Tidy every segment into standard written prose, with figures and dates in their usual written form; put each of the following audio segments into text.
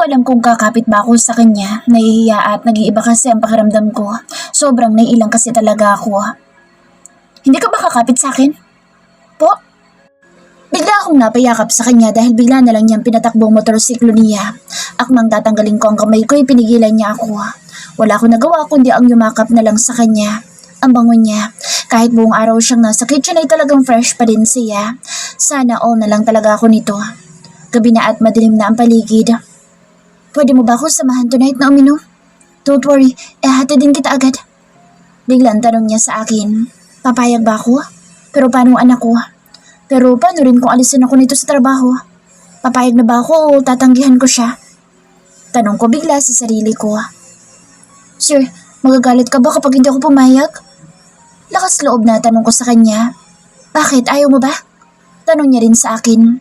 ko alam kung kakapit ba ako sa kanya. Nahihiya at nag-iiba kasi ang pakiramdam ko. Sobrang naiilang kasi talaga ako. Hindi ka ba kakapit sa akin? Po? Bigla akong napayakap sa kanya dahil bigla na lang niyang pinatakbong motorsiklo niya. Akmang tatanggalin ko ang kamay ko, pinigilan niya ako. Wala akong nagawa kundi ang yumakap na lang sa kanya. Ang bango niya. Kahit buong araw siyang nasa kitchen ay talagang fresh pa din siya. Sana all na lang talaga ako nito. Gabi na at madilim na ang paligid. Pwede mo ba ako samahan tonight na uminom? Don't worry, hatid din kita agad. Biglang tanong niya sa akin. Papayag ba ako? Pero paano ang anak ko? Pero paano rin kung alisin ako nito sa trabaho? Papayag na ba ako o tatanggihan ko siya? Tanong ko bigla sa sarili ko. Sir, magagalit ka ba kapag hindi ako pumayag? Lakas loob na tanong ko sa kanya. Bakit? Ayaw mo ba? Tanong niya rin sa akin.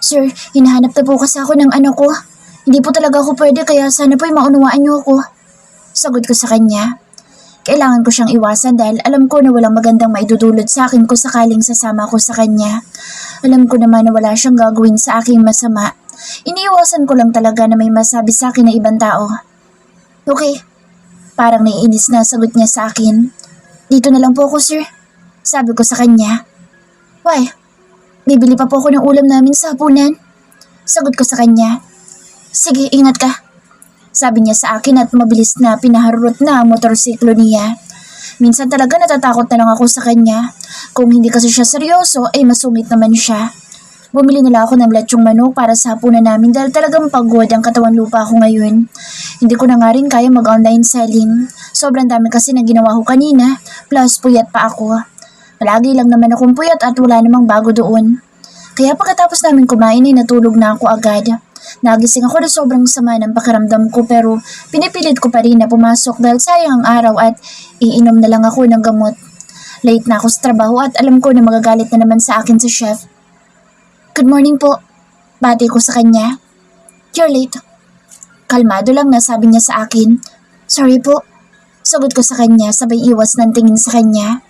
Sir, hinahanap na po kasi ako ng anak ko. Hindi po talaga ako pwede kaya sana po'y maunawaan niyo ako. Sagot ko sa kanya. Kailangan ko siyang iwasan dahil alam ko na walang magandang maidudulot sa akin kung sakaling sasama ko sa kanya. Alam ko naman na wala siyang gagawin sa aking masama. Iniiwasan ko lang talaga na may masabi sa akin na ibang tao. Okay. Parang naiinis na sagot niya sa akin. Dito na lang po ako, sir. Sabi ko sa kanya. Why? Bibili pa po ako ng ulam namin sa hapunan. Sagot ko sa kanya. Sige, ingat ka. Sabi niya sa akin at mabilis na pinaharurot na ang motorsiklo niya. Minsan talaga natatakot na lang ako sa kanya. Kung hindi kasi siya seryoso ay masungit naman siya. Bumili nila ako ng lechong manok para sa hapunan namin dahil talagang pagod ang katawan lupa ko ngayon. Hindi ko na nga rin kaya mag-online selling. Sobrang dami kasi na ginawa ko kanina, plus puyat pa ako. Palagi lang naman akong puyat at wala namang bago doon. Kaya pagkatapos namin kumain ay natulog na ako agad. Nagising ako na sobrang sama ng pakiramdam ko pero pinipilit ko pa rin na pumasok dahil sayang ang araw at iinom na lang ako ng gamot. Late na ako sa trabaho at alam ko na magagalit na naman sa akin si chef. Good morning po. Bati ko sa kanya. You're late. Kalmado lang na sabi niya sa akin. Sorry po. Sagot ko sa kanya sabay iwas ng tingin sa kanya.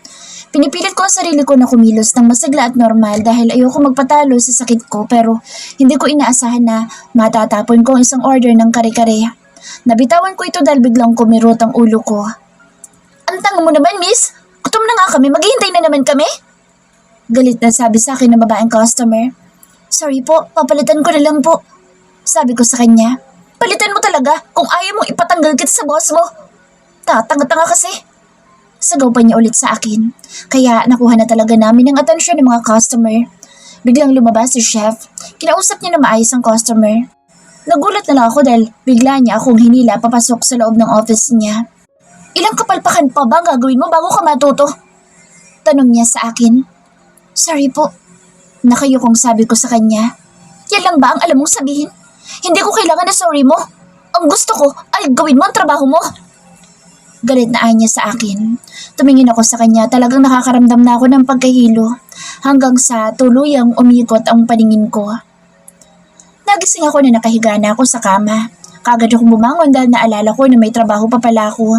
Pinipilit ko ang sarili ko na kumilos ng masigla at normal dahil ayoko magpatalo sa sakit ko pero hindi ko inaasahan na matatapon ko ang isang order ng kare-kare. Nabitawan ko ito dahil biglang kumirot ang ulo ko. Ang tanga mo naman, miss? Gutom na nga kami, maghihintay na naman kami? Galit na sabi sa akin ng babaeng customer. Sorry po, papalitan ko na lang po. Sabi ko sa kanya. Palitan mo talaga kung ayaw mong ipatanggal kita sa boss mo. Tatanga-tanga kasi. Sagaw pa niya ulit sa akin. Kaya nakuha na talaga namin ang atensyon ng mga customer. Biglang lumabas si chef. Kinausap niya na maayos ang customer. Nagulat na lang ako dahil bigla niya akong hinila papasok sa loob ng office niya. Ilang kapalpakan pa ba ang gagawin mo bago ka matuto? Tanong niya sa akin. Sorry po. Nakayukong sabi ko sa kanya. Yan lang ba ang alam mong sabihin? Hindi ko kailangan na sorry mo. Ang gusto ko ay gawin mo ang trabaho mo. Galit na niya sa akin. Tumingin ako sa kanya, talagang nakakaramdam na ako ng pagkahilo hanggang sa tuluyang umikot ang paningin ko. Nagising ako na nakahiga na ako sa kama. Kaagad akong bumangon dahil naalala ko na may trabaho pa pala ako.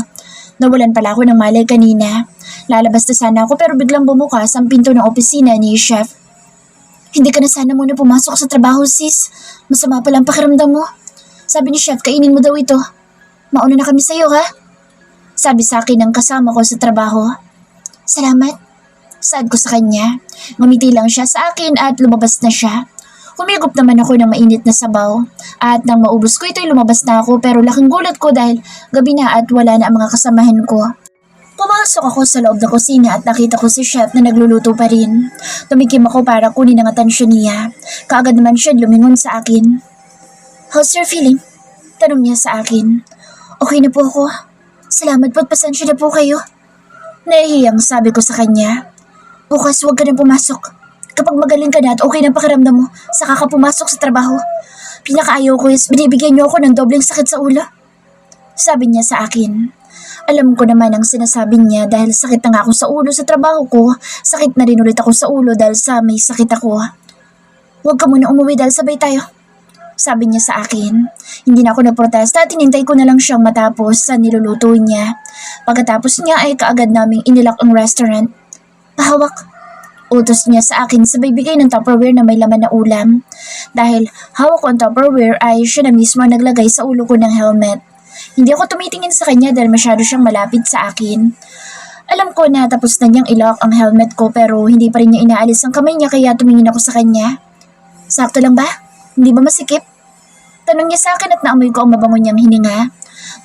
Nawalan pala ako ng malay kanina. Lalabas na sana ako pero biglang bumukas ang pinto ng opisina ni chef. Hindi ka na sana muna pumasok sa trabaho, sis. Masama palang pakiramdam mo. Sabi ni chef, kainin mo daw ito. Mauna na kami sa'yo, ha? Sabi sa akin ng kasama ko sa trabaho. Salamat. Saad ko sa kanya. Ngumiti lang siya sa akin at lumabas na siya. Humigop naman ako ng mainit na sabaw. At nang maubos ko ito'y lumabas na ako pero laking gulat ko dahil gabi na at wala na ang mga kasamahan ko. Pumasok ako sa loob ng kusina at nakita ko si chef na nagluluto pa rin. Tumikim ako para kunin ang atensyon niya. Kaagad naman siya lumingon sa akin. How's your feeling? Tanong niya sa akin. Okay na po ako. Salamat po at pasensya na po kayo. Nahihiyang sabi ko sa kanya. Bukas huwag ka nang pumasok. Kapag magaling ka na at okay na pakiramdam mo, saka ka pumasok sa trabaho. Pinakaayaw ko is binibigyan niyo ako ng dobleng sakit sa ulo. Sabi niya sa akin. Alam ko naman ang sinasabi niya dahil sakit na nga ako sa ulo sa trabaho ko. Sakit na rin ulit ako sa ulo dahil sa may sakit ako. Huwag ka muna umuwi dahil sabay tayo. Sabi niya sa akin. Hindi na ako naprotesta at hinintay ko na lang siyang matapos sa niluluto niya. Pagkatapos niya ay kaagad naming inilak ang restaurant. Pahawak. Utos niya sa akin sabay bigay ng Tupperware na may laman na ulam. Dahil hawak ko ang Tupperware ay siya na mismo ang naglagay sa ulo ko ng helmet. Hindi ako tumitingin sa kanya dahil masyado siyang malapit sa akin. Alam ko na tapos na niyang ilock ang helmet ko pero hindi pa rin niya inaalis ang kamay niya kaya tumingin ako sa kanya. Sakto lang ba? Hindi ba masikip? Tanong niya sa akin at naamoy ko ang mabango niyang hininga.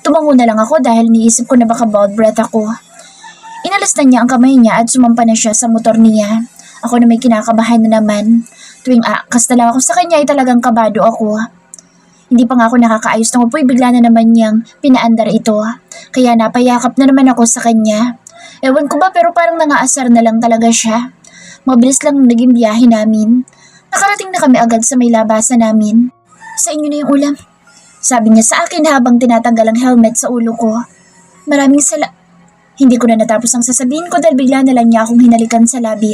Tumango na lang ako dahil niisip ko na baka bad breath ako. Inalis na niya ang kamay niya at sumampa na siya sa motor niya. Ako na may kinakabahan na naman. Tuwing aakas na lang ako sa kanya ay talagang kabado ako. Hindi pa nga ako nakakaayos ng upoy, bigla na naman niyang pinaandar ito. Kaya napayakap na naman ako sa kanya. Ewan ko ba pero parang nangaasar na lang talaga siya. Mabilis lang naging biyahe namin. Nakarating na kami agad sa may labasan namin. Sa inyo na yung ulam. Sabi niya sa akin habang tinatanggal ang helmet sa ulo ko. Maraming Hindi ko na natapos ang sasabihin ko dahil bigla na lang niya akong hinalikan sa labi.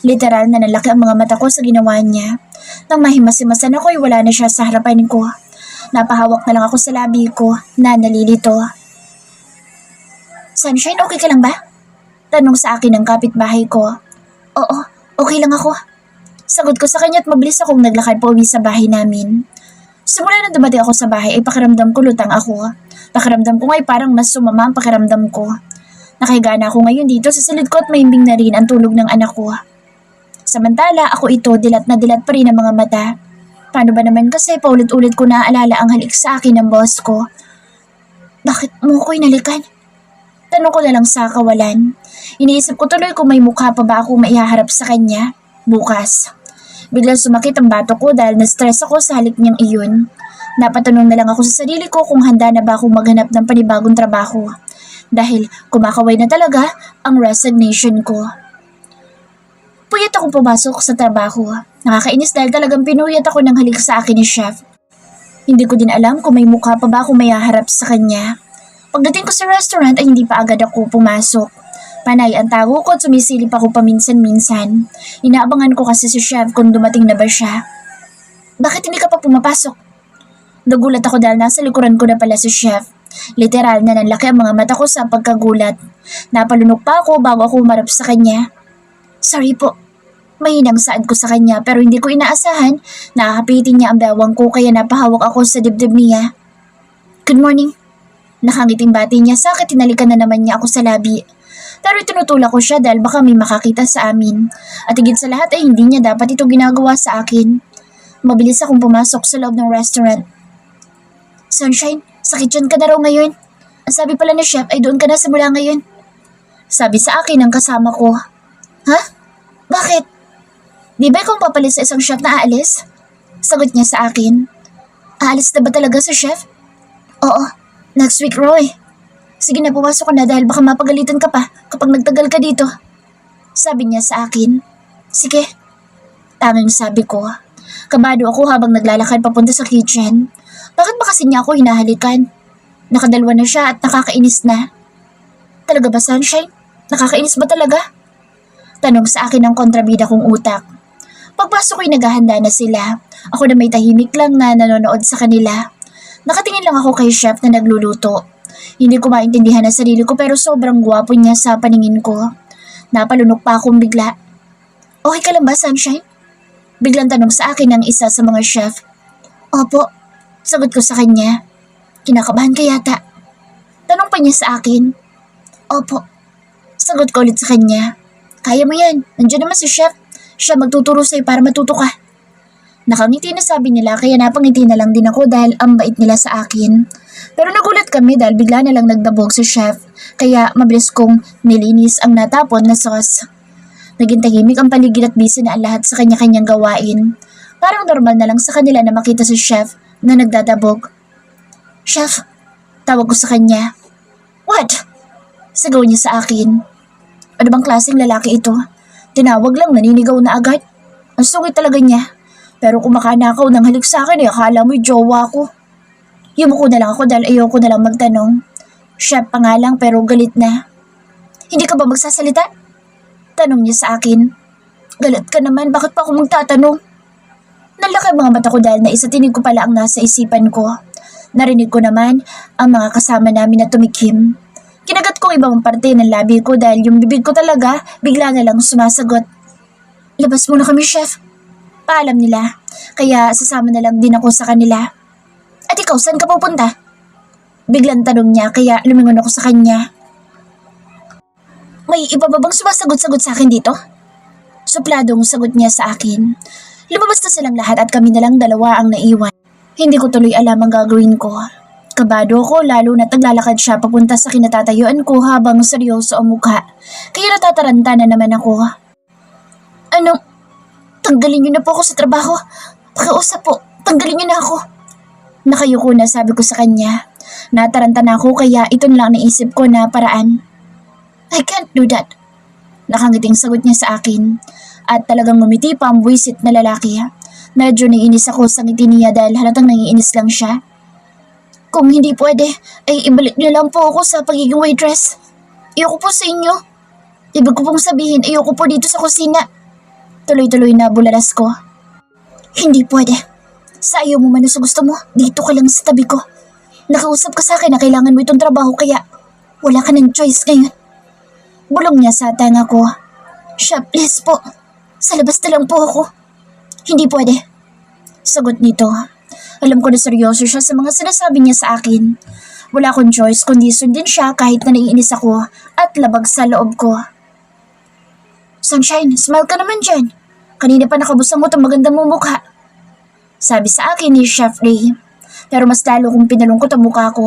Literal na nalaki ang mga mata ko sa ginawa niya. Nang mahimas-himasan ako ay wala na siya sa harapan ko. Napahawak na lang ako sa labi ko na nalilito. Sunshine, okay ka lang ba? Tanong sa akin ng kapitbahay ko. Oo, okay lang ako. Sagot ko sa kanya at mabilis akong naglakad pa uwi sa bahay namin. Simula na dumating ako sa bahay ay pakiramdam ko lutang ako. Pakiramdam ko ngay parang mas sumama ang pakiramdam ko. Nakahiga na ako ngayon dito sa silid ko at mahimbing na rin ang tulog ng anak ko. Samantala ako ito dilat na dilat pa rin ang mga mata. Paano ba naman kasi paulit-ulit ko naaalala ang halik sa akin ng boss ko. Bakit mo ko inalikan? Tanong ko na lang sa kawalan. Iniisip ko tuloy kung may mukha pa ba ako maihaharap sa kanya bukas. Biglang sumakit ang bato ko dahil na-stress ako sa halik niyang iyon. Napatanong na lang ako sa sarili ko kung handa na ba akong maghanap ng panibagong trabaho. Dahil kumakaway na talaga ang resignation ko. Puyat akong pumasok sa trabaho. Nakakainis dahil talagang pinuyat ako ng halik sa akin ni chef. Hindi ko din alam kung may mukha pa ba akong maihaharap sa kanya. Pagdating ko sa restaurant ay hindi pa agad ako pumasok. Panay ang tago ko at sumisilip ako paminsan-minsan. Inaabangan ko kasi si chef kung dumating na ba siya. Bakit hindi ka pa pumapasok? Nagulat ako dahil nasa likuran ko na pala si chef. Literal na nanlaki ang mga mata ko sa pagkagulat. Napalunok pa ako bago ako umarap sa kanya. Sorry po. Mahinang saad ko sa kanya pero hindi ko inaasahan na hapitin niya ang bewang ko kaya napahawak ako sa dibdib niya. Good morning. Nakangiting bati niya sa akin, tinalikan na naman niya ako sa labi. Pero itinutulak ko siya dahil baka may makakita sa amin. At higit sa lahat ay hindi niya dapat ito ginagawa sa akin. Mabilis akong pumasok sa loob ng restaurant. Sunshine, sa kitchen ka na raw ngayon. Ang sabi pala ni chef ay doon ka na simula ngayon. Sabi sa akin ng kasama ko. Ha? Bakit? Di ba ikaw papalit sa isang chef na aalis? Sagot niya sa akin. Aalis na ba talaga sa chef? Oo, next week raw eh. Sige na, pumasok ka na dahil baka mapagalitan ka pa kapag nagtagal ka dito. Sabi niya sa akin. Sige. Tanging sabi ko. Kabado ako habang naglalakad papunta sa kitchen. Bakit ba kasi niya ako hinahalikan? Nakadalwa na siya at nakakainis na. Talaga ba, Sunshine? Nakakainis ba talaga? Tanong sa akin ng kontrabida kong utak. Pagpasok ko'y naghahanda na sila. Ako na may tahimik lang na nanonood sa kanila. Nakatingin lang ako kay chef na nagluluto. Hindi ko maintindihan ang sarili ko pero sobrang gwapo niya sa paningin ko. Napalunok pa akong bigla. Okay ka lang ba, Sunshine? Biglang tanong sa akin ng isa sa mga chef. Opo, sagot ko sa kanya. Kinakabahan ka yata. Tanong pa niya sa akin. Opo, sagot ko ulit sa kanya. Kaya mo yan, nandiyan naman si chef. Siya magtuturo sa'yo para matuto ka. Nakangiti na sabi nila kaya napangiti na lang din ako dahil ang bait nila sa akin. Pero nagulat kami dahil bigla na lang nagdabog si chef kaya mabilis kong nilinis ang natapon na sauce. Naging tahimik ang paligid at busy na ang lahat sa kanya-kanyang gawain. Parang normal na lang sa kanila na makita si chef na nagdadabog. Chef, tawag ko sa kanya. What? Sigaw niya sa akin. Ano bang klaseng lalaki ito? Tinawag lang, naninigaw na agad. Ang sungit talaga niya. Pero kung makanakaw ng halik sa akin, akala mo'y jowa ko. Yumuko na lang ako dahil ayoko na lang magtanong. Chef pa nga lang pero galit na. Hindi ka ba magsasalita? Tanong niya sa akin. Galit ka naman, bakit pa ako magtatanong? Nalaki ang mga mata ko dahil naisatinig ko pala ang nasa isipan ko. Narinig ko naman ang mga kasama namin na tumikim. Kinagat ko ibang parte ng labi ko dahil yung bibig ko talaga bigla na lang sumasagot. Labas muna kami, chef. Paalam nila, kaya sasama na lang din ako sa kanila. At ikaw, saan ka pupunta? Biglang tanong niya kaya lumingon ako sa kanya. May iba ba bang sumasagot-sagot sa akin dito? Supladong sagot niya sa akin. Lumabas na silang lahat at kami na lang dalawa ang naiwan. Hindi ko tuloy alam ang gagawin ko. Kabado ako lalo na naglalakad siya papunta sa kinatatayuan ko habang seryoso ang mukha. Kaya natataranta na naman ako. Anong? Tanggalin niyo na po ako sa trabaho. Pakiusap po, tanggalin niyo na ako. Nakayuko na sabi ko sa kanya. Nataranta na ako kaya ito lang naisip ko na paraan. I can't do that. Nakangiting sagot niya sa akin. At talagang ngumiti pa ang buwisit na lalaki. Medyo naiinis ako sa ngiti niya dahil halatang nangiinis lang siya. Kung hindi pwede, ay ibalik niyo lang po ako sa pagiging waitress. Ayoko po sa inyo. Ibig ko pong sabihin, ayoko po dito sa kusina. Tuloy-tuloy na bulalas ko. Hindi pwede. Sa ayaw mo man sa gusto mo, dito ka lang sa tabi ko. Nakausap ka sa akin na kailangan mo itong trabaho kaya wala ka ng choice ngayon. Bulong niya sa tanga ko. Siya, please po. Sa labas na lang po ako. Hindi pwede. Sagot nito. Alam ko na seryoso siya sa mga sinasabi niya sa akin. Wala akong choice kundi sundin siya kahit na naiinis ako at labag sa loob ko. Sunshine, smile ka naman dyan. Kanina pa nakabusang mo itong magandang mong mukha. Sabi sa akin ni Chef Ray. Pero mas lalo kong pinalungkot ang mukha ko.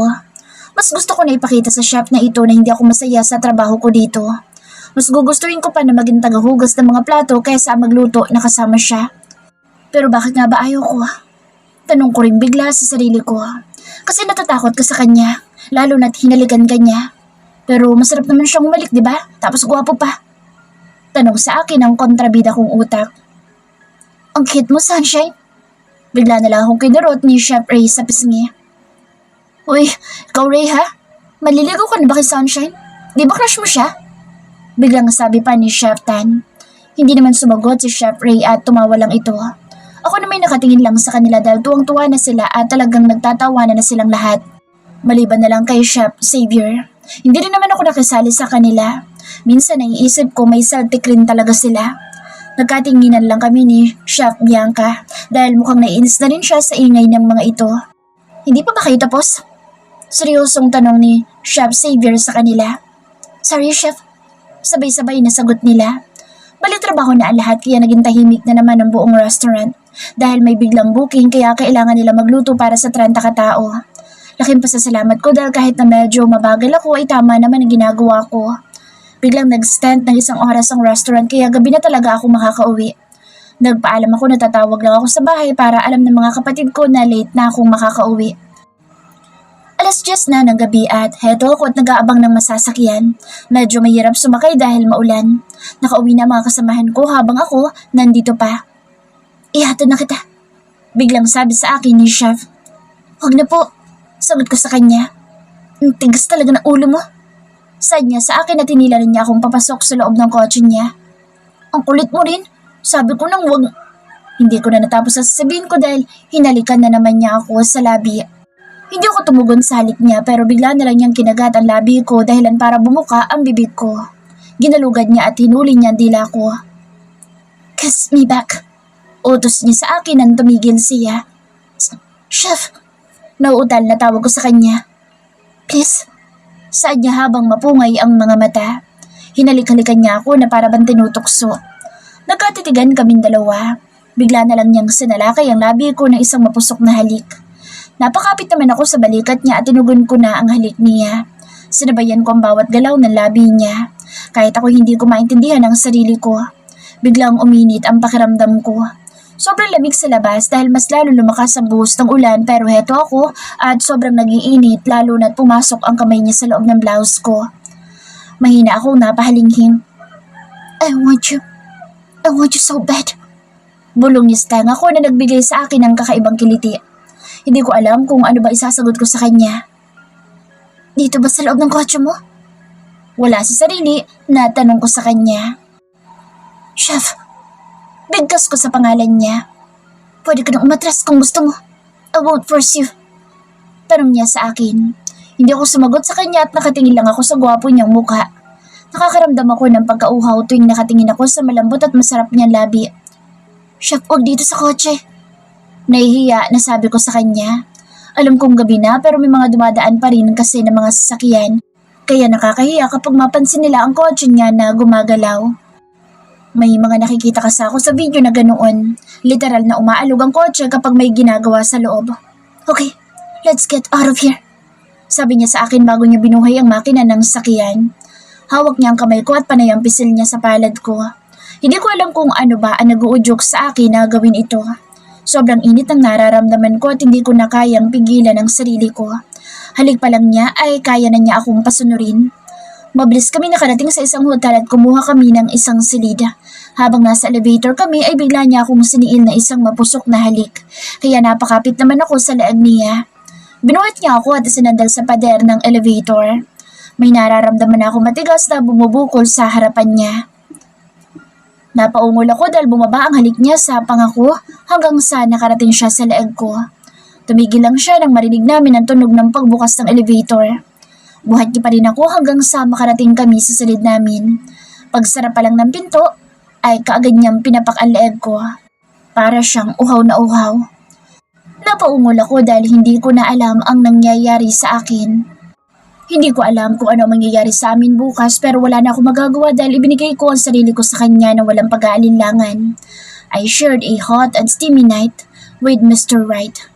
Mas gusto ko na ipakita sa chef na ito na hindi ako masaya sa trabaho ko dito. Mas gugustuhin ko pa na maging tagahugas ng mga plato kaysa magluto na kasama siya. Pero bakit nga ba ayaw ko? Tanong ko rin bigla sa sarili ko. Kasi natatakot ka sa kanya, lalo na't hinalikan ka niya. Pero masarap naman siyang umalik, di ba? Tapos gwapo pa. Tanong sa akin ang kontrabida kong utak. Ang cute mo, Sunshine. Bigla na lang akong kinurot ni Chef Ray sa pisngi. Uy, ikaw Ray ha? Maliligaw ka na ba kay Sunshine? Di ba crush mo siya? Biglang sabi pa ni Chef Tan. Hindi naman sumagot si Chef Ray at tumawa lang ito. Ako na may nakatingin lang sa kanila dahil tuwang-tuwa na sila at talagang nagtatawanan na silang lahat. Maliban na lang kay Chef Xavier. Hindi rin naman ako nakisali sa kanila. Minsan naiisip ko may saltik rin talaga sila. Nagkatinginan lang kami ni Chef Bianca dahil mukhang naiinis na rin siya sa ingay ng mga ito. Hindi pa ba kayo tapos? Seryosong tanong ni Chef Xavier sa kanila. Sorry, Chef. Sabay-sabay na sagot nila. Balitrabaho na ang lahat kaya naging tahimik na naman ang buong restaurant. Dahil may biglang booking kaya kailangan nila magluto para sa 30 katao. Laking pasasalamat ko dahil kahit na medyo mabagal ako ay tama naman ang ginagawa ko. Biglang nag-stand ng 1 oras ang restaurant kaya gabi na talaga ako makakauwi. Nagpaalam ako na tatawag lang ako sa bahay para alam ng mga kapatid ko na late na akong makakauwi. 10:00 na ng gabi at heto ako at nag-aabang ng masasakyan. Medyo mahirap sumakay dahil maulan. Nakauwi na mga kasamahan ko habang ako nandito pa. Ihatid na kita. Biglang sabi sa akin ni Chef. Huwag na po. Sagot ko sa kanya. Ang tigas talaga ng ulo mo. Saad niya sa akin at tinilaran niya akong papasok sa loob ng kotse niya. Ang kulit mo rin. Sabi ko nang wag. Hindi ko na natapos sa sasabihin ko dahil hinalikan na naman niya ako sa labi. Hindi ako tumugon sa halik niya pero bigla na lang niyang kinagat ang labi ko dahilan para bumuka ang bibig ko. Ginalugad niya at hinuli niya ang dila ko. Kiss me back. Utos niya sa akin nang tumigil siya. Chef, nauutal na tawag ko sa kanya. Please, saad niya habang mapungay ang mga mata. Hinalik-halikan niya ako na para bang tinutokso. Nagkatitigan kaming dalawa. Bigla na lang niyang sinalakay ang labi ko ng isang mapusok na halik. Napakapit naman ako sa balikat niya at tinugon ko na ang halik niya. Sinabayan ko ang bawat galaw ng labi niya. Kahit ako hindi ko maintindihan ang sarili ko. Biglang uminit ang pakiramdam ko. Sobrang lamig sa labas dahil mas lalo lumakas ang buhos ng ulan pero heto ako at sobrang nagiinit lalo na't pumasok ang kamay niya sa loob ng blouse ko. Mahina akong napahalinghing. I want you so bad. Bulong niya sa tanga ko na nagbigay sa akin ng kakaibang kiliti. Hindi ko alam kung ano ba isasagot ko sa kanya. Dito ba sa loob ng kotse mo? Wala sa sarili na tanong ko sa kanya. Chef, bigkas ko sa pangalan niya. Pwede ka nang umatras kung gusto mo. I won't force you. Tanong niya sa akin. Hindi ako sumagot sa kanya at nakatingin lang ako sa gwapo niyang mukha. Nakakaramdam ako ng pagkauhaw tuwing nakatingin ako sa malambot at masarap niyang labi. Chef, wag dito sa kotse. Nahihiya na sabi ko sa kanya. Alam kong gabi na pero may mga dumadaan pa rin kasi ng mga sasakyan. Kaya nakakahiya kapag mapansin nila ang kotse niya na gumagalaw. May mga nakikita kasi ako sa video na ganoon. Literal na umaalog ang kotse kapag may ginagawa sa loob. Okay, let's get out of here. Sabi niya sa akin bago niya binuhay ang makina ng sasakyan. Hawak niya ang kamay ko at panay ang pisil niya sa palad ko. Hindi ko alam kung ano ba ang nag-uudyok sa akin na gawin ito. Sobrang init ang nararamdaman ko at hindi ko na kayang pigilan ang sarili ko. Halik pa lang niya ay kaya na niya akong pasunurin. Mabilis kami nakarating sa isang hotel at kumuha kami ng isang silid. Habang nasa elevator kami ay bigla niya akong siniil na isang mapusok na halik. Kaya napakapit naman ako sa leeg niya. Binuhat niya ako at isinandal sa pader ng elevator. May nararamdaman ako matigas na bumubukol sa harapan niya. Napaungol ako dahil bumaba ang halik niya sa pangako hanggang sa nakarating siya sa leeg ko. Tumigil lang siya nang marinig namin ang tunog ng pagbukas ng elevator. Buhat niya pa rin ako hanggang sa makarating kami sa silid namin. Pagsara pa lang ng pinto, ay kaagad niyang pinapak ang leeg ko. Para siyang uhaw na uhaw. Napaungol ako dahil hindi ko na alam ang nangyayari sa akin. Hindi ko alam kung ano mangyayari sa amin bukas pero wala na akong magagawa dahil ibinigay ko ang sarili ko sa kanya na walang pag-aalinlangan. I shared a hot and steamy night with Mr. Right.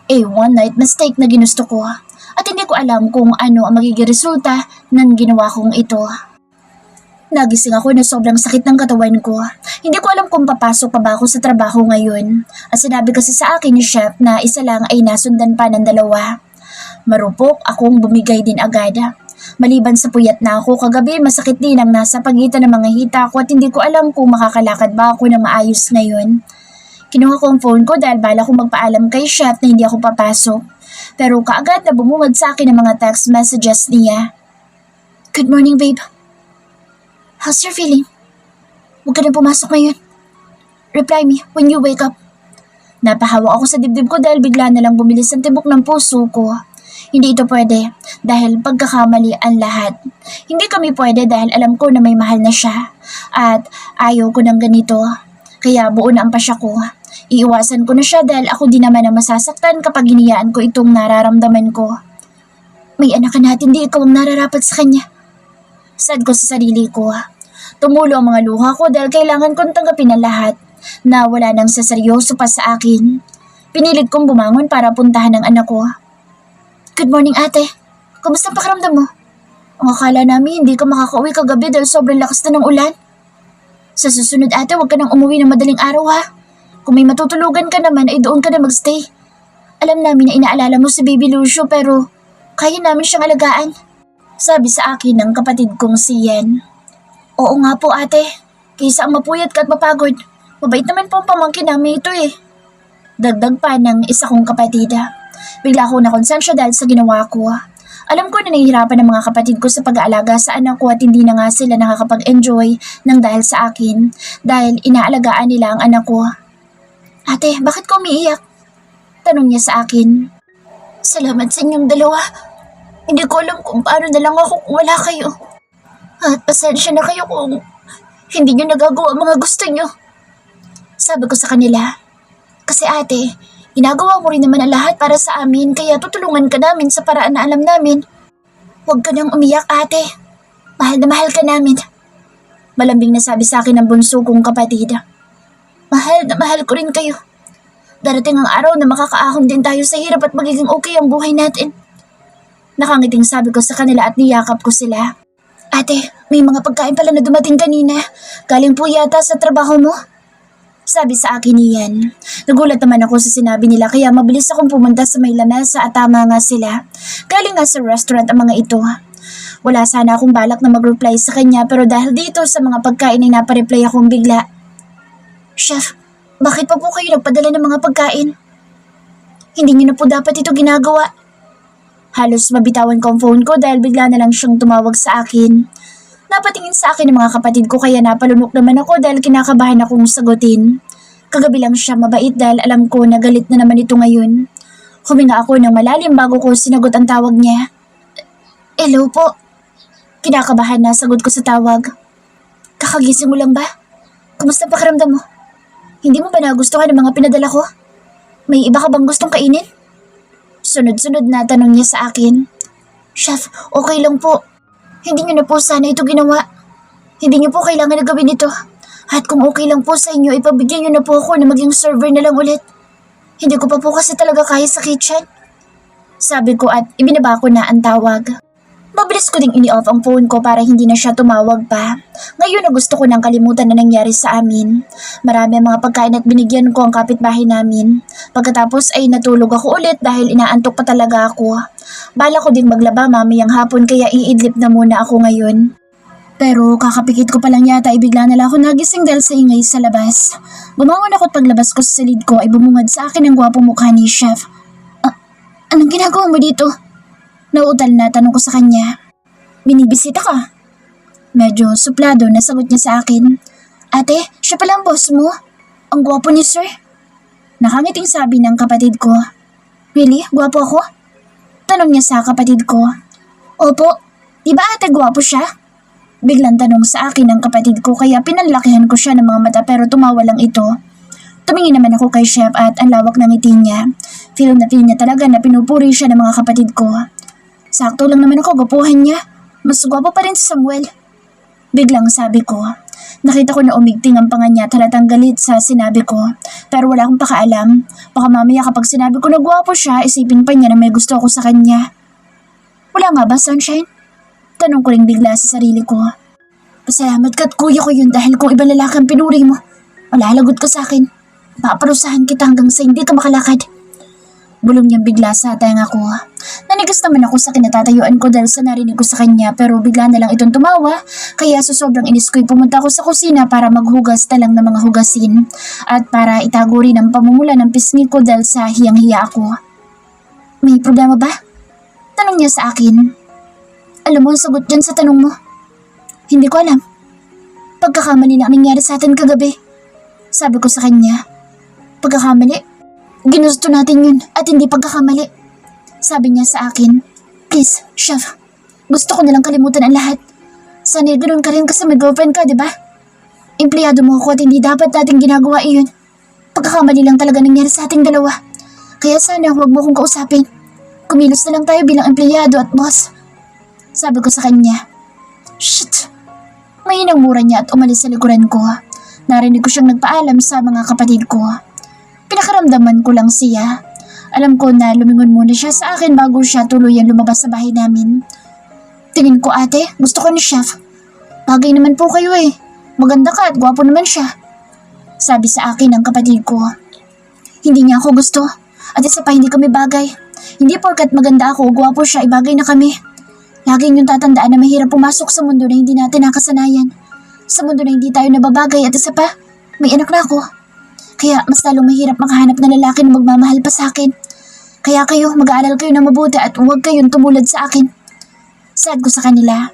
A one-night mistake na ginusto ko at hindi ko alam kung ano ang magiging resulta ng ginawa kong ito. Nagising ako na sobrang sakit ng katawan ko. Hindi ko alam kung papasok pa ba ako sa trabaho ngayon. At sinabi kasi sa akin ni Chef na isa lang ay nasundan pa ng dalawa. Marupok akong bumigay din agad. Maliban sa puyat na ako kagabi, masakit din ang nasa pagitan ng mga hita ko at hindi ko alam kung makakalakad ba ako na maayos ngayon. Kinuha ko ang phone ko dahil bala kong magpaalam kay Chef na hindi ako papasok. Pero kaagad na bumungad sa akin ang mga text messages niya. Good morning, babe. How's your feeling? Huwag ka na pumasok ngayon. Reply me when you wake up. Napahawa ako sa dibdib ko dahil bigla na lang bumilis ang tibok ng puso ko. Hindi ito pwede dahil pagkakamali ang lahat. Hindi kami pwede dahil alam ko na may mahal na siya at ayaw ko ng ganito. Kaya buo na ang pasya ko. Iiwasan ko na siya dahil ako din naman ang masasaktan kapag hiniyaan ko itong nararamdaman ko. May anak ka na at hindi ikaw ang nararapat sa kanya. Sad ko sa sarili ko. Tumulo ang mga luha ko dahil kailangan kong tanggapin ang lahat na wala nang saseryoso pa sa akin. Pinilit kong bumangon para puntahan ang anak ko. Good morning, ate. Kumusta ang pakiramdam mo? Ang akala namin hindi ka makakauwi kagabi dahil sobrang lakas na ng ulan. Sa susunod, ate, huwag ka nang umuwi ng madaling araw, ha? Kung may matutulugan ka naman ay doon ka na magstay. Alam namin na inaalala mo si Baby Lucio pero kaya namin siyang alagaan. Sabi sa akin ng kapatid kong si Yen. Oo nga po, ate. Kaysa ang mapuyat ka at mapagod. Mabait naman po ang pamangkin namin ito eh. Dagdag pa ng isa kong kapatid. Bigla ako nakonsensya dahil sa ginawa ko. Alam ko na nahihirapan ng mga kapatid ko sa pag-aalaga sa anak ko at hindi na nga sila nakakapag-enjoy ng dahil sa akin dahil inaalagaan nila ang anak ko. Ate, bakit ka umiiyak? Tanong niya sa akin. Salamat sa inyong dalawa. Hindi ko alam kung paano na lang ako kung wala kayo. At pasensya na kayo kung hindi nyo nagagawa ang mga gusto nyo. Sabi ko sa kanila. Kasi ate, ginagawa mo rin naman ang lahat para sa amin kaya tutulungan ka namin sa paraan na alam namin. Huwag ka nang umiyak, ate. Mahal na mahal ka namin. Malambing na sabi sa akin ng bunso kong kapatid. Mahal na mahal ko rin kayo. Darating ang araw na makakaahon din tayo sa hirap at magiging okay ang buhay natin. Nakangiting sabi ko sa kanila at niyakap ko sila. Ate, may mga pagkain pala na dumating kanina. Galing po yata sa trabaho mo. Sabi sa akin niyan. Nagulat naman ako sa sinabi nila kaya mabilis akong pumunta sa may lamesa at tama nga sila. Galing nga sa restaurant ang mga ito. Wala sana akong balak na mag-reply sa kanya pero dahil dito sa mga pagkain ay napareply akong bigla. Chef, bakit pa po kayo nagpadala ng mga pagkain? Hindi niyo na po dapat ito ginagawa. Halos mabitawan ko ang phone ko dahil bigla na lang siyang tumawag sa akin. Napatingin sa akin ng mga kapatid ko kaya napalunok naman ako dahil kinakabahan akong sagutin. Kagabi lang siya mabait dahil alam ko na galit na naman ito ngayon. Huminga ako ng malalim bago ko sinagot ang tawag niya. Hello po. Kinakabahan na sagot ko sa tawag. Kakagising mo lang ba? Kumusta ang pakiramdam mo? Hindi mo ba nagustuhan ang mga pinadala ko? May iba ka bang gustong kainin? Sunod-sunod na tanong niya sa akin. Chef, okay lang po. Hindi niyo na po sana ito ginawa. Hindi niyo po kailangan na gawin ito. At kung okay lang po sa inyo, ipabigyan niyo na po ako na maging server na lang ulit. Hindi ko pa po kasi talaga kaya sa kitchen. Sabi ko at ibinaba ko na ang tawag. Mabilis ko ding ini-off ang phone ko para hindi na siya tumawag pa. Ngayon na gusto ko nang kalimutan na nangyari sa amin. Marami ang mga pagkain at binigyan ko ang kapitbahay namin. Pagkatapos ay natulog ako ulit dahil inaantok pa talaga ako. Bala ko ding maglaba mamayang hapon kaya iidlip na muna ako ngayon. Pero kakapikit ko pa lang yata ay bigla na lang ako nagising dahil sa ingay sa labas. Bumangon ako at paglabas ko sa silid ko ay bumungad sa akin ang gwapong mukha ni Chef. Anong ginagawa mo dito? Nauutal na tanong ko sa kanya. Binibisita ka? Medyo suplado na sagot niya sa akin. Ate, siya pala ang boss mo? Ang gwapo niya, sir. Nakangiting sabi ng kapatid ko. Really? Gwapo ako? Tanong niya sa kapatid ko. Opo, di ba ate gwapo siya? Biglang tanong sa akin ng kapatid ko kaya pinanlakihan ko siya ng mga mata pero tumawa lang ito. Tumingin naman ako kay Chef at ang lawak ng ngiti niya. Feel niya talaga na pinupuri siya ng mga kapatid ko. Sakto lang naman ako, gwapuhan niya. Mas gwapo pa rin si Samuel. Biglang sabi ko. Nakita ko na umigting ang panga niya at halatang galit sa sinabi ko. Pero wala akong pakaalam. Baka mamaya kapag sinabi ko na gwapo siya, isipin pa niya na may gusto ako sa kanya. Wala nga ba, Sunshine? Tanong ko rin bigla sa sarili ko. Pasalamat ka't kuya ko yun dahil kung ibang lalaki ang pinuri mo, malalagot ka sa akin. Paparusahan kita hanggang sa hindi ka makalakad. Bulong niyang bigla sa tenga ko. Nanigas naman ako sa kinatatayuan ko dahil sa narinig ko sa kanya pero bigla na lang itong tumawa kaya sa sobrang inis ko'y pumunta ako sa kusina para maghugas na lang ng mga hugasin at para itago rin ang pamumula ng pisngi ko dahil sa hiyang-hiya ako. May problema ba? Tanong niya sa akin. Alam mo ang sagot dyan sa tanong mo? Hindi ko alam. Pagkakamali lang nangyari sa atin kagabi. Sabi ko sa kanya. Pagkakamali? Ginusto natin yun at hindi pagkakamali. Sabi niya sa akin, please, Chef, gusto ko nalang kalimutan ang lahat. Sana'y ganoon ka rin kasi may girlfriend ka, di ba? Empleyado mo ako at hindi dapat natin ginagawa iyon. Pagkakamali lang talaga nangyari sa ating dalawa. Kaya sana huwag mo kong kausapin. Kumilos na lang tayo bilang empleyado at boss. Sabi ko sa kanya, shit. Ngayon ang mura niya at umalis sa likuran ko. Narinig ko siyang nagpaalam sa mga kapatid ko. Pinakaramdaman ko lang siya. Alam ko na lumingon muna siya sa akin bago siya tuluyan lumabas sa bahay namin. Tingin ko ate, gusto ko ni Chef. Bagay naman po kayo eh. Maganda ka at gwapo naman siya. Sabi sa akin ng kapatid ko. Hindi niya ako gusto. At isa pa hindi kami bagay. Hindi porkat maganda ako o gwapo siya, ibagay na kami. Laging yung tatandaan na mahirap pumasok sa mundo na hindi natin nakasanayan. Sa mundo na hindi tayo nababagay at isa pa, may anak na ako. Kaya mas lalong mahirap makahanap ng lalaki na magmamahal pa sa akin. Kaya kayo, mag-aaral kayo na mabuti at huwag kayong tumulad sa akin. Saad ko sa kanila.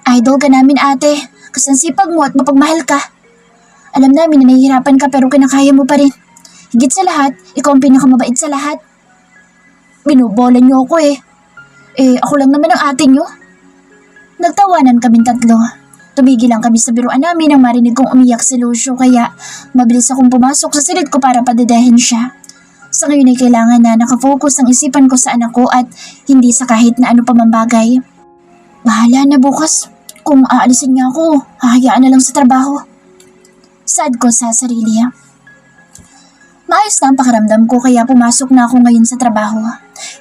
Idol ka namin ate, kasi ang sipag mo at mapagmahal ka. Alam namin na nahihirapan ka pero kinakaya mo pa rin. Higit sa lahat, ikaw ang pinakamabait sa lahat. Binubola niyo ako eh. Ako lang naman ang ate niyo. Nagtawanan kaming tatlo. Tumigil lang kami sa biruan namin nang marinig kong umiyak si Lucio kaya mabilis akong pumasok sa silid ko para padadahin siya. Sa ngayon ay kailangan na nakafocus ang isipan ko sa anak ko at hindi sa kahit na ano pa man bagay. Bahala na bukas. Kung aalisin niya ako, hahayaan na lang sa trabaho. Sad ko sa sarili. Maayos na ang pakiramdam ko kaya pumasok na ako ngayon sa trabaho.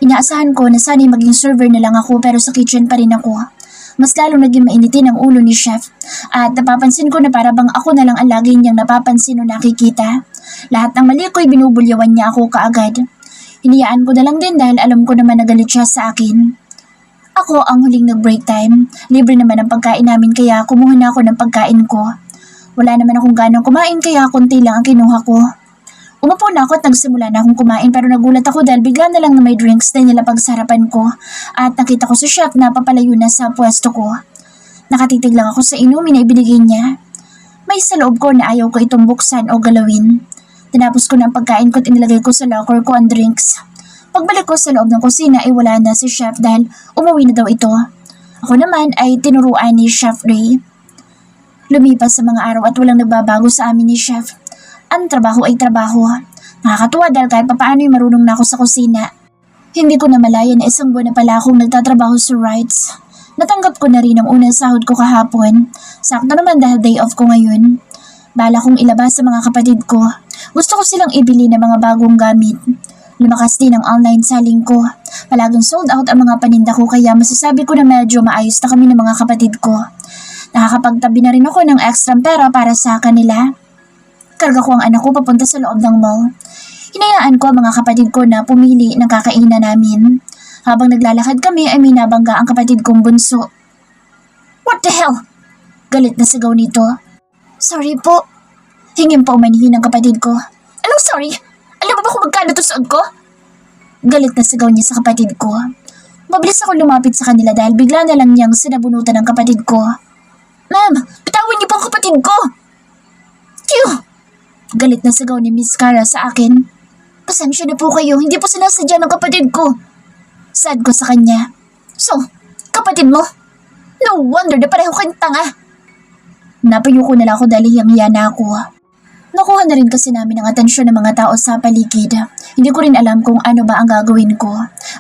Inaasahan ko na sana'y maging server na lang ako pero sa kitchen pa rin ako. Mas lalong naging mainitin ang ulo ni Chef at napapansin ko na para bang ako na lang ang lagi niyang napapansin o nakikita. Lahat ng mali ko'y binubulyawan niya ako kaagad. Hiniyaan ko na lang din dahil alam ko naman nagalit siya sa akin. Ako ang huling nag-break time. Libre naman ang pagkain namin kaya kumuha na ako ng pagkain ko. Wala naman akong ganong kumain kaya konti lang ang kinuha ko. Umupo na ako at nagsimula na akong kumain pero nagulat ako dahil bigla na lang na may drinks na nilapag sa harapan ko at nakita ko si Chef na papalayo na sa pwesto ko. Nakatitig lang ako sa inumin na ibinigay niya. May sa loob ko na ayaw ko itong buksan o galawin. Tinapos ko na ang pagkain ko at inilagay ko sa locker ko ang drinks. Pagbalik ko sa loob ng kusina ay wala na si Chef dahil umuwi na daw ito. Ako naman ay tinuruan ni Chef Ray. Lumipas sa mga araw at walang nagbabago sa amin ni Chef. Ang trabaho ay trabaho. Nakakatuwa dahil kahit papaano ay marunong na ako sa kusina. Hindi ko na malaya na isang buwan na pala akong nagtatrabaho sa Rights. Natanggap ko na rin ang unang sahod ko kahapon. Sakto naman dahil day off ko ngayon. Bala kong ilabas sa mga kapatid ko. Gusto ko silang ibili ng mga bagong gamit. Lumakas din ang online selling ko. Palaging sold out ang mga paninda ko kaya masasabi ko na medyo maayos na kami ng mga kapatid ko. Nakakapagtabi na rin ako ng extra pera para sa kanila. Karga ko ang anak ko papunta sa loob ng mall. Hinayaan ko ang mga kapatid ko na pumili ng kakainan namin. Habang naglalakad kami ay may nabangga ang kapatid kong bunso. What the hell? Galit na sigaw nito. Sorry po. Hingin pa umanihin ng kapatid ko. Anong sorry? Alam mo ba kung magkano to suot ko? Galit na sigaw niya sa kapatid ko. Mabilis ako lumapit sa kanila dahil bigla na lang niyang sinabunutan ng kapatid ko. Ma'am, bitawan niyo po ang kapatid ko! Phew! Galit na sigaw ni Miss Cara sa akin. Pasensya na po kayo, hindi po sinasadya ng kapatid ko. Sad ko sa kanya. So, kapatid mo? No wonder na pareho kayong tanga. Napayo ko na lang ako dahil hiyang-hiya na ako. Nakuha na rin kasi namin ang atensyon ng mga tao sa paligid. Hindi ko rin alam kung ano ba ang gagawin ko.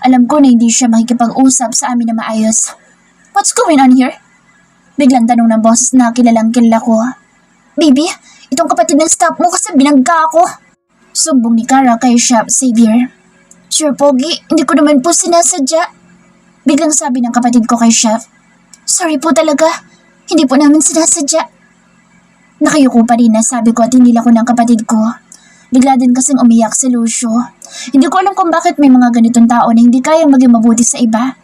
Alam ko na hindi siya makikipag-usap sa amin na maayos. What's going on here? Biglang tanong ng boses na kilalang kilala ko. Baby, itong kapatid ng staff mo kasi binangga ako. Sumbong ni Cara kay Chef Xavier. Sure, Pogi, hindi ko naman po sinasadya. Biglang sabi ng kapatid ko kay Chef. Sorry po talaga, hindi po namin sinasadya. Nakayuko pa rin na sabi ko at hinila ko ng kapatid ko. Bigla din kasing umiyak si Lucio. Hindi ko alam kung bakit may mga ganitong tao na hindi kayang maging mabuti sa iba.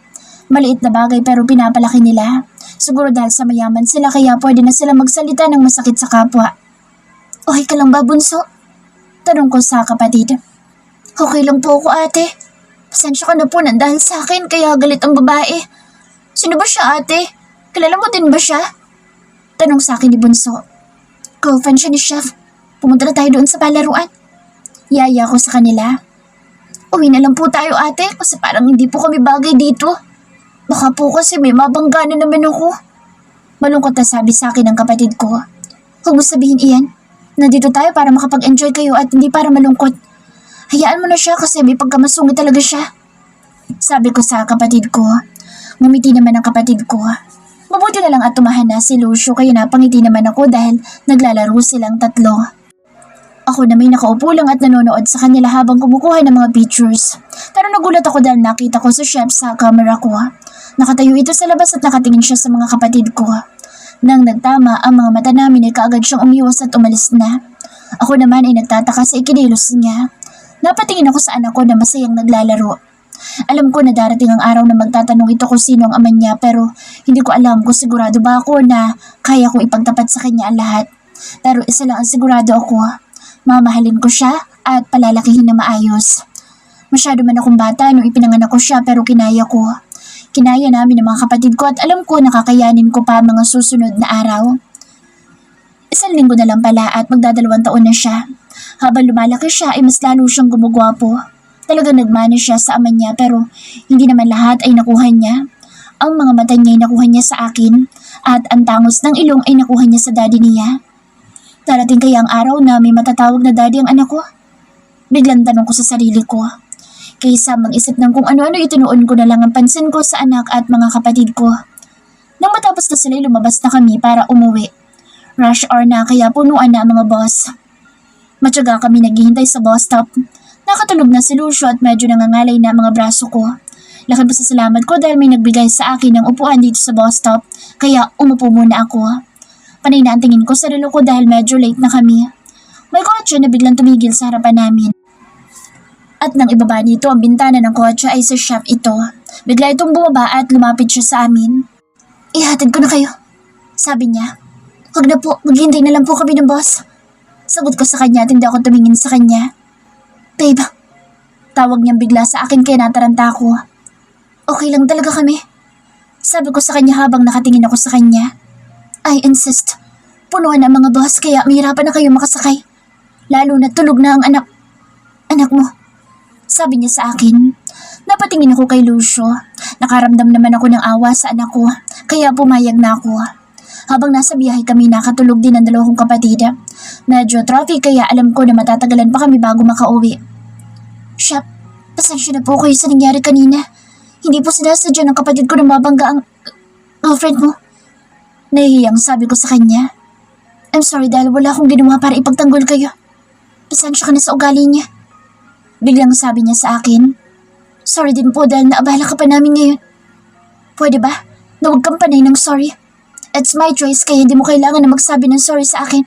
Maliit na bagay pero pinapalaki nila. Siguro dahil sa mayaman sila kaya pwede na sila magsalita ng masakit sa kapwa. Okay ka lang ba, bunso? Tanong ko sa kapatid. Okay lang po ako, ate. Pasensya ka na po nang dahil sa akin kaya galit ang babae. Sino ba siya, ate? Kilala mo din ba siya? Tanong sa akin ni bunso. Girlfriend siya ni Chef. Pumunta na tayo doon sa palaruan. Yaya ko sa kanila. Uwi na lang po tayo, ate, kasi parang hindi po kami bagay dito. Baka po kasi may mabangga na naman ako. Malungkot na sabi sa akin ng kapatid ko. Huwag mo sabihin iyan. Nandito tayo para makapag-enjoy kayo at hindi para malungkot. Hayaan mo na siya kasi may pagkamasungit talaga siya. Sabi ko sa kapatid ko. Ngumiti naman ang kapatid ko. Mabuti na lang at tumahan na si Lucio kaya napangiti naman ako dahil naglalaro silang tatlo. Ako na may nakaupo lang at nanonood sa kanila habang kumukuha ng mga pictures. Pero nagulat ako dahil nakita ko si Chef sa camera ko. Nakatayo ito sa labas at nakatingin siya sa mga kapatid ko. Nang nagtama ang mga mata namin ay kaagad siyang umiwas at umalis na. Ako naman ay nagtataka sa ikinilos niya. Napatingin ako sa anak ko na masayang naglalaro. Alam ko na darating ang araw na magtatanong ito kung sino ang ama niya pero hindi ko alam kung sigurado ba ako na kaya kong ipagtapat sa kanya ang lahat. Pero isa lang ang sigurado ako. Mamahalin ko siya at palalakihin na maayos. Masyado man akong bata nung ipinanganak ko siya pero kinaya ko. Kinaya namin ng mga kapatid ko at alam ko nakakayanin ko pa mga susunod na araw. 1 linggo na lang pala at magdadalawang taon na siya. Habang lumalaki siya ay mas lalo siyang gumugwapo. Talagang nagmana siya sa ama niya pero hindi naman lahat ay nakuha niya. Ang mga mata niya ay nakuha niya sa akin at ang tangos ng ilong ay nakuha niya sa daddy niya. Darating kaya ang araw na may matatawag na daddy ang anak ko? Biglang tanong ko sa sarili ko. Kaysa mag-isip ng kung ano-ano itinuon ko na lang ang pansin ko sa anak at mga kapatid ko. Nang matapos na sila lumabas na kami para umuwi. Rush hour na kaya punuan na ang mga bus. Matyaga kami naghihintay sa bus stop. Nakatulog na si Lucio at medyo nangangalay na ang mga braso ko. Lakad pa sa salamat ko dahil may nagbigay sa akin ng upuan dito sa bus stop kaya umupo muna ako. Panay na ang tingin ko sa relo ko dahil medyo late na kami. May kotse na biglang tumigil sa harapan namin. At nang ibaba nito ang bintana ng kotse ay si Chef ito. Bigla itong bumaba at lumapit siya sa amin. Ihatid ko na kayo, sabi niya. Huwag na po, maghintay na lang po kami ng boss. Sagot ko sa kanya at hindi ako tumingin sa kanya. Babe, tawag niyang bigla sa akin kaya nataranta ako. Okay lang talaga kami. Sabi ko sa kanya habang nakatingin ako sa kanya. I insist. Punuan na ang mga boss kaya mahirapan na kayo makasakay. Lalo na tulog na ang anak mo. Sabi niya sa akin. Napatingin ako kay Lucio. Nakaramdam naman ako ng awa sa anak ko, kaya pumayag na ako. Habang nasa biyahe kami, nakatulog din ang dalawang kapatid. Medyo traffic kaya alam ko na matatagalan pa kami bago makauwi. Shep, pasensya na po kayo sa nangyari kanina. Hindi po sinasadya ng kapatid ko na mabangga ang girlfriend mo. Nahihiyang sabi ko sa kanya. I'm sorry dahil wala akong ginawa para ipagtanggol kayo. Pasensya ka na sa ugali niya. Biglang sabi niya sa akin. Sorry din po dahil naabala ka pa namin ngayon. Pwede ba na huwag kang panay ng sorry? It's my choice kaya hindi mo kailangan na magsabi ng sorry sa akin.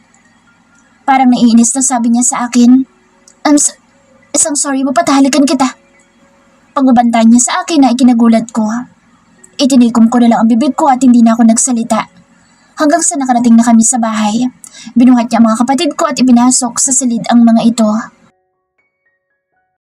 Parang naiinis na sabi niya sa akin. Isang sorry mo patahalikan kita. Pagbabanta niya sa akin na ikinagulat ko. Itinikom ko na lang ang bibig ko at hindi na ako nagsalita. Hanggang sa nakarating na kami sa bahay, binuhat niya ang mga kapatid ko at ipinasok sa silid ang mga ito.